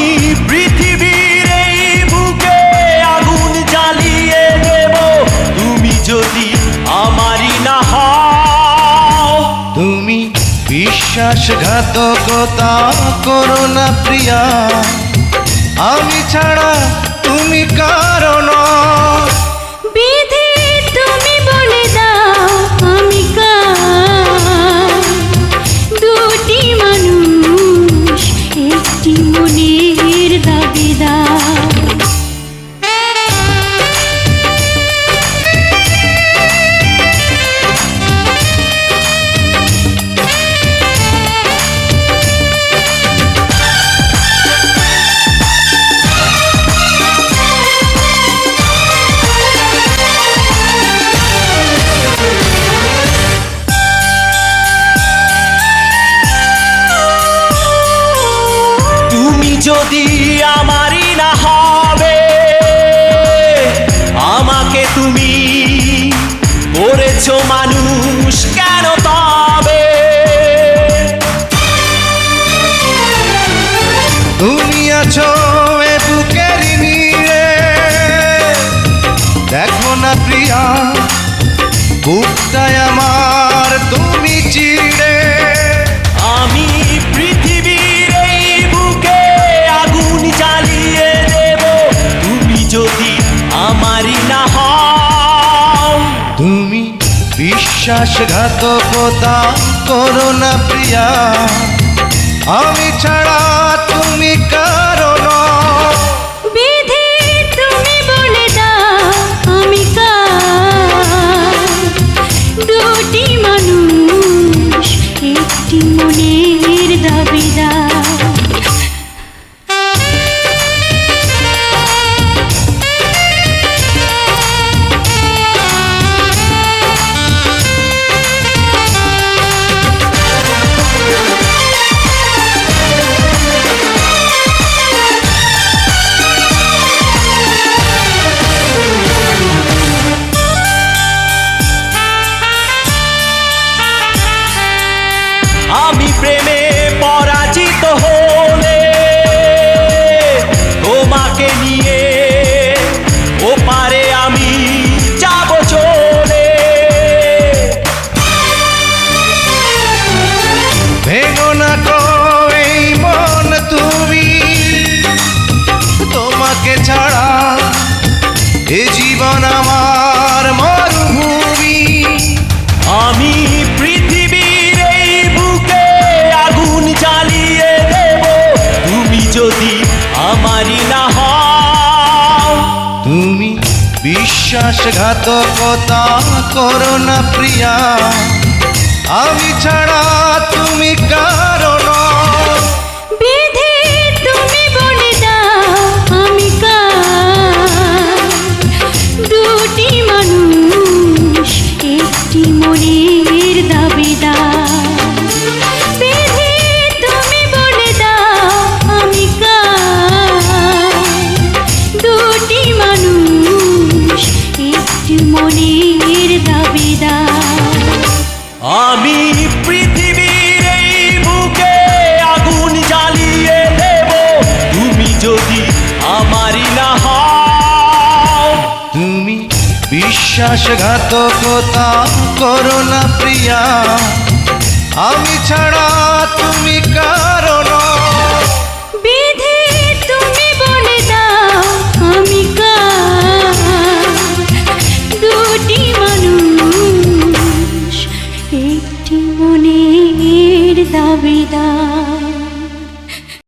আমি পৃথিবীর এই বুকে আগুন জ্বালিয়ে দেব তুমি যদি আমারই না হও। তুমি বিশ্বাসঘাতকতা করো না প্রিয়া, আমি ছাড়া তুমি কারো নও। বিধি তুমি বলে দাও আমি কার, দুটি মানুষ একটি মনের দাবিদার। যদি আমারই না হবে, আমাকে তুমি করেছো মানুষ কেন তবে? তুমি আছো এ বুকের নিয়ে, দেখো না প্রিয়া বুকটায় আমার তুমি চিড়ে। আমি পৃথিবীর এই বুকে আগুন জ্বালিয়ে দেব তুমি যদি আমারই না হও। তুমি বিশ্বাসঘাতকতা করো না প্রিয়া, আমি ছাড়া তুমি কারো নও। বিধি তুমি বলে দাও আমি কার, দুটি মানুষ একটি মনের দাবিদার। আমি প্রেমে পরাজিত হলে তোমাকে নিয়ে ওপারে আমি যাব চলে। ভেঙো না গো এই মন তুমি, তোমাকে ছাড়া এ জীবন আমার মরুভূমি। আমি পৃথিবীর এই বুকে আগুন জ্বালিয়ে দেব তুমি যদি আমারই না হও। তুমি বিশ্বাসঘাতকতা করো না প্রিয়া, আমি ছাড়া তুমি কারো নও। বিধি তুমি বলে দাও আমি কার, দুটি মানুষ একটি মনের দাবিদার। বিধি তুমি বলে দাও আমি কার, দুটি মানুষ একটি মনের দাবিদার। আমি পৃথিবীর এই বুকে আগুন জ্বালিয়ে দেব তুমি যদি আমারই না হও। তুমি বিশ্বাসঘাতকতা করো না প্রিয়া, আমি ছাড়া তুমি কারো নও।